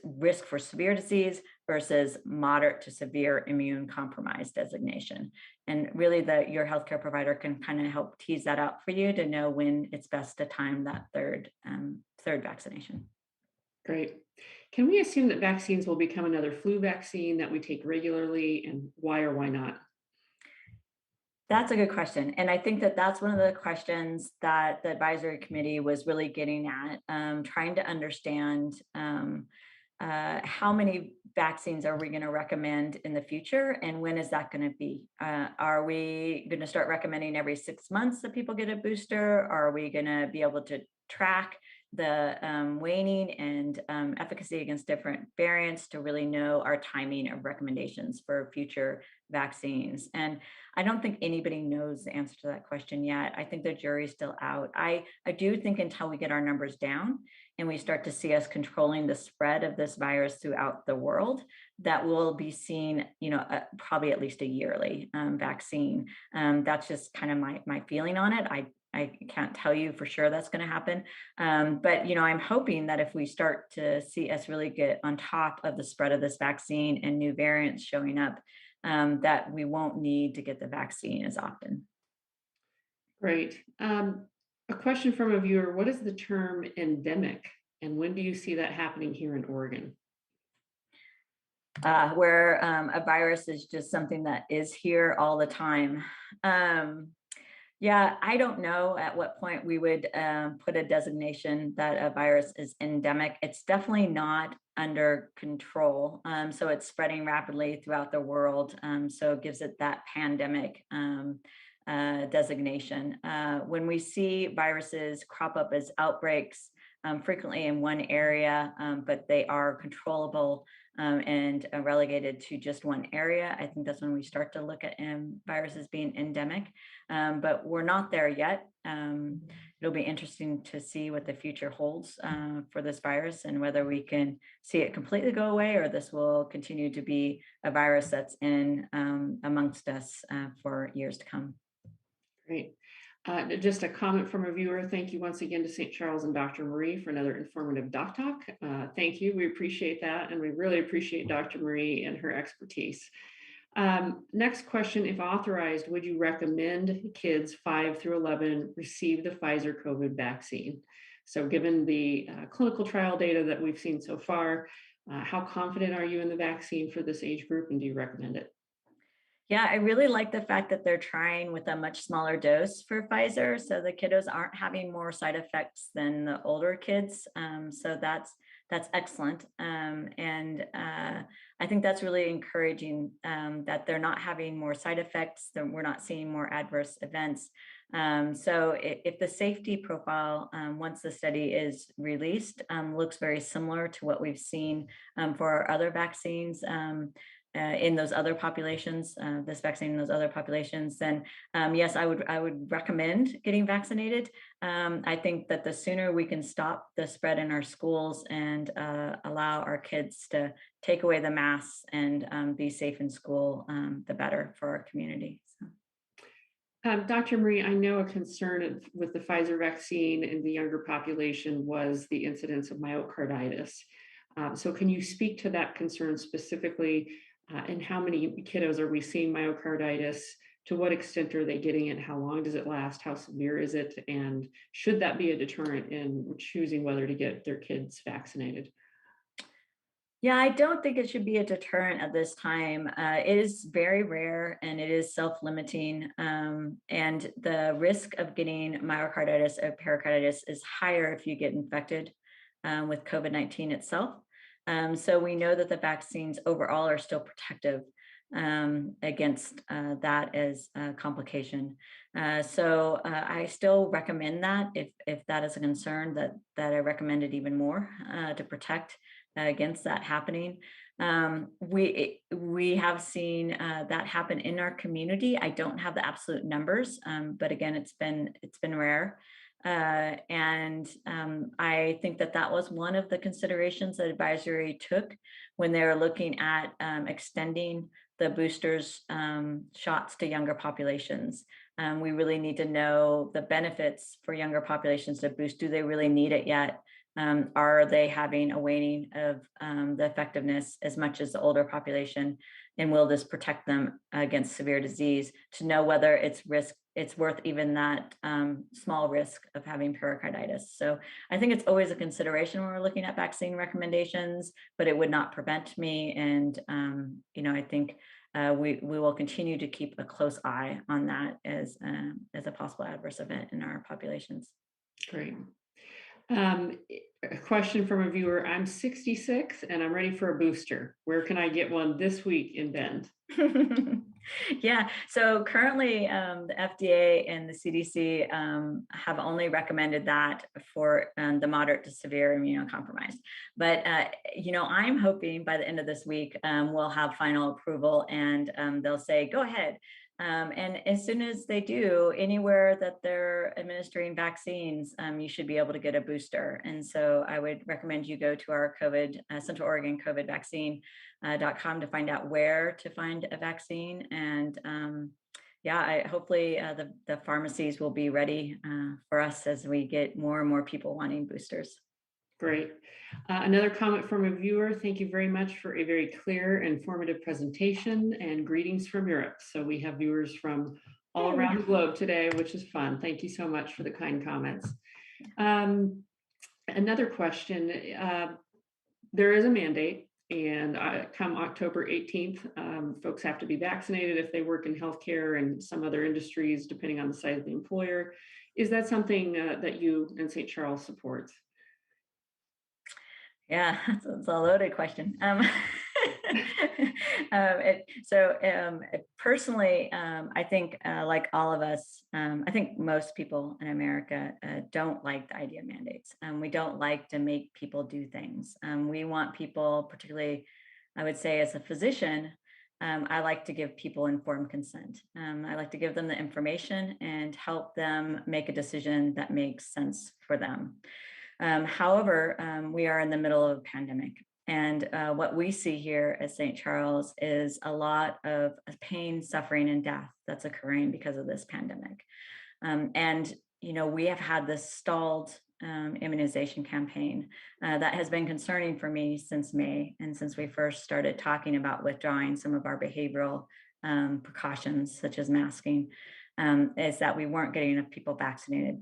risk for severe disease versus moderate to severe immune compromised designation. And really your healthcare provider can kind of help tease that out for you to know when it's best to time that third vaccination. Great. Can we assume that vaccines will become another flu vaccine that we take regularly, and why or why not? That's a good question. And I think that that's one of the questions that the advisory committee was really getting at, trying to understand how many vaccines are we going to recommend in the future, and when is that going to be? Are we going to start recommending every 6 months that people get a booster? Are we going to be able to track the waning and efficacy against different variants to really know our timing of recommendations for future vaccines? And I don't think anybody knows the answer to that question yet. I think the jury's still out. I do think until we get our numbers down and we start to see us controlling the spread of this virus throughout the world, that we'll be seeing, probably at least a yearly vaccine. That's just kind of my feeling on it. I can't tell you for sure that's going to happen. But, I'm hoping that if we start to see us really get on top of the spread of this vaccine and new variants showing up, that we won't need to get the vaccine as often. Great. A question from a viewer: what is the term endemic, and when do you see that happening here in Oregon? Where a virus is just something that is here all the time. Yeah, I don't know at what point we would put a designation that a virus is endemic. It's definitely not under control. So it's spreading rapidly throughout the world. So it gives it that pandemic designation. When we see viruses crop up as outbreaks, frequently in one area, but they are controllable and relegated to just one area, I think that's when we start to look at viruses being endemic. But we're not there yet. It'll be interesting to see what the future holds for this virus and whether we can see it completely go away, or this will continue to be a virus that's in amongst us for years to come. Great. Just a comment from a viewer: thank you once again to St. Charles and Dr. Maree for another informative doc talk. Thank you. We appreciate that. And we really appreciate Dr. Maree and her expertise. Next question: if authorized, would you recommend kids 5 through 11 receive the Pfizer COVID vaccine? So given the clinical trial data that we've seen so far, how confident are you in the vaccine for this age group, and do you recommend it? Yeah, I really like the fact that they're trying with a much smaller dose for Pfizer, so the kiddos aren't having more side effects than the older kids. So that's excellent, and I think that's really encouraging that they're not having more side effects, that we're not seeing more adverse events. So if the safety profile, once the study is released, looks very similar to what we've seen for our other vaccines, in those other populations, this vaccine in those other populations, then yes, I would recommend getting vaccinated. I think that the sooner we can stop the spread in our schools and allow our kids to take away the masks and be safe in school, the better for our community. So. Dr. Maree, I know a concern with the Pfizer vaccine in the younger population was the incidence of myocarditis. So can you speak to that concern specifically, and how many kiddos are we seeing myocarditis? To what extent are they getting it? How long does it last? How severe is it? And should that be a deterrent in choosing whether to get their kids vaccinated? Yeah, I don't think it should be a deterrent at this time. It is very rare and it is self-limiting. And the risk of getting myocarditis or pericarditis is higher if you get infected with COVID-19 itself. So we know that the vaccines overall are still protective against that as a complication. So I still recommend that if that is a concern, that I recommend it even more to protect against that happening. We have seen that happen in our community. I don't have the absolute numbers, but again, it's been rare. And I think that was one of the considerations that advisory took when they were looking at extending the boosters shots to younger populations. We really need to know the benefits for younger populations to boost. Do they really need it yet? Are they having a waning of the effectiveness as much as the older population? And will this protect them against severe disease, to know whether it's worth even that small risk of having pericarditis? So I think it's always a consideration when we're looking at vaccine recommendations, but it would not prevent me. And I think we will continue to keep a close eye on that as a possible adverse event in our populations. Great. A question from a viewer. I'm 66 and I'm ready for a booster. Where can I get one this week in Bend? Yeah, so currently the FDA and the CDC have only recommended that for the moderate to severe immunocompromised. But, I'm hoping by the end of this week, we'll have final approval and they'll say, go ahead. And as soon as they do, anywhere that they're administering vaccines, you should be able to get a booster. And so I would recommend you go to our Central Oregon COVID vaccine.com to find out where to find a vaccine. And hopefully the pharmacies will be ready for us as we get more and more people wanting boosters. Great. Another comment from a viewer. Thank you very much for a very clear, informative presentation, and greetings from Europe. So we have viewers from all around the globe today, which is fun. Thank you so much for the kind comments. Another question. There is a mandate, and come October 18th, folks have to be vaccinated if they work in healthcare and some other industries, depending on the size of the employer. Is that something that you and St. Charles supports? Yeah, it's a loaded question. Personally, I think like all of us, I think most people in America don't like the idea of mandates. We don't like to make people do things. We want people, particularly, I would say as a physician, I like to give people informed consent. I like to give them the information and help them make a decision that makes sense for them. However, we are in the middle of a pandemic, and what we see here at St. Charles is a lot of pain, suffering, and death that's occurring because of this pandemic. We have had this stalled immunization campaign that has been concerning for me since May, and since we first started talking about withdrawing some of our behavioral precautions, such as masking, is that we weren't getting enough people vaccinated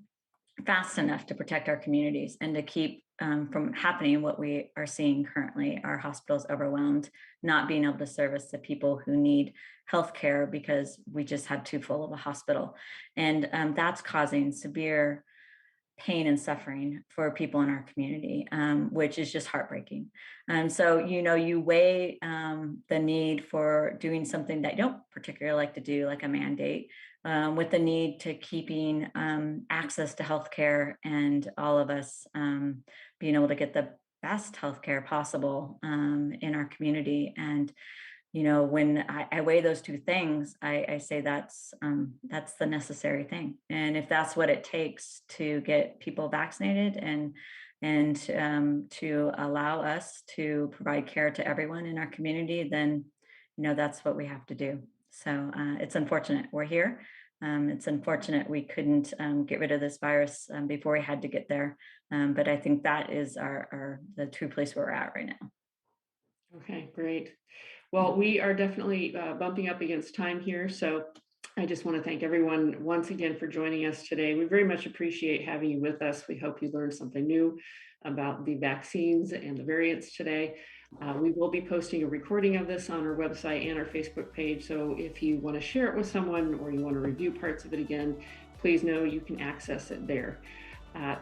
fast enough to protect our communities and to keep from happening what we are seeing currently, our hospitals overwhelmed, not being able to service the people who need healthcare because we just had too full of a hospital. And that's causing severe pain and suffering for people in our community, which is just heartbreaking. So, you weigh the need for doing something that you don't particularly like to do, like a mandate, with the need to keeping access to healthcare and all of us being able to get the best healthcare possible in our community. And when I weigh those two things, I say that's the necessary thing. And if that's what it takes to get people vaccinated and to allow us to provide care to everyone in our community, then that's what we have to do. So it's unfortunate we're here. It's unfortunate we couldn't get rid of this virus before we had to get there. But I think that is the true place where we're at right now. Okay, great. Well, we are definitely bumping up against time here. So I just want to thank everyone once again for joining us today. We very much appreciate having you with us. We hope you learned something new about the vaccines and the variants today. We will be posting a recording of this on our website and our Facebook page. So if you want to share it with someone or you want to review parts of it again, please know you can access it there.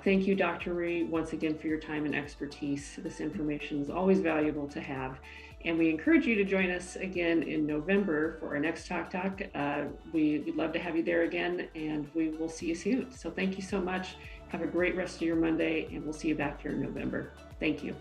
Thank you, Dr. Maree, once again for your time and expertise. This information is always valuable to have. And we encourage you to join us again in November for our next Talk. We'd love to have you there again, and we will see you soon. So thank you so much. Have a great rest of your Monday, and we'll see you back here in November. Thank you.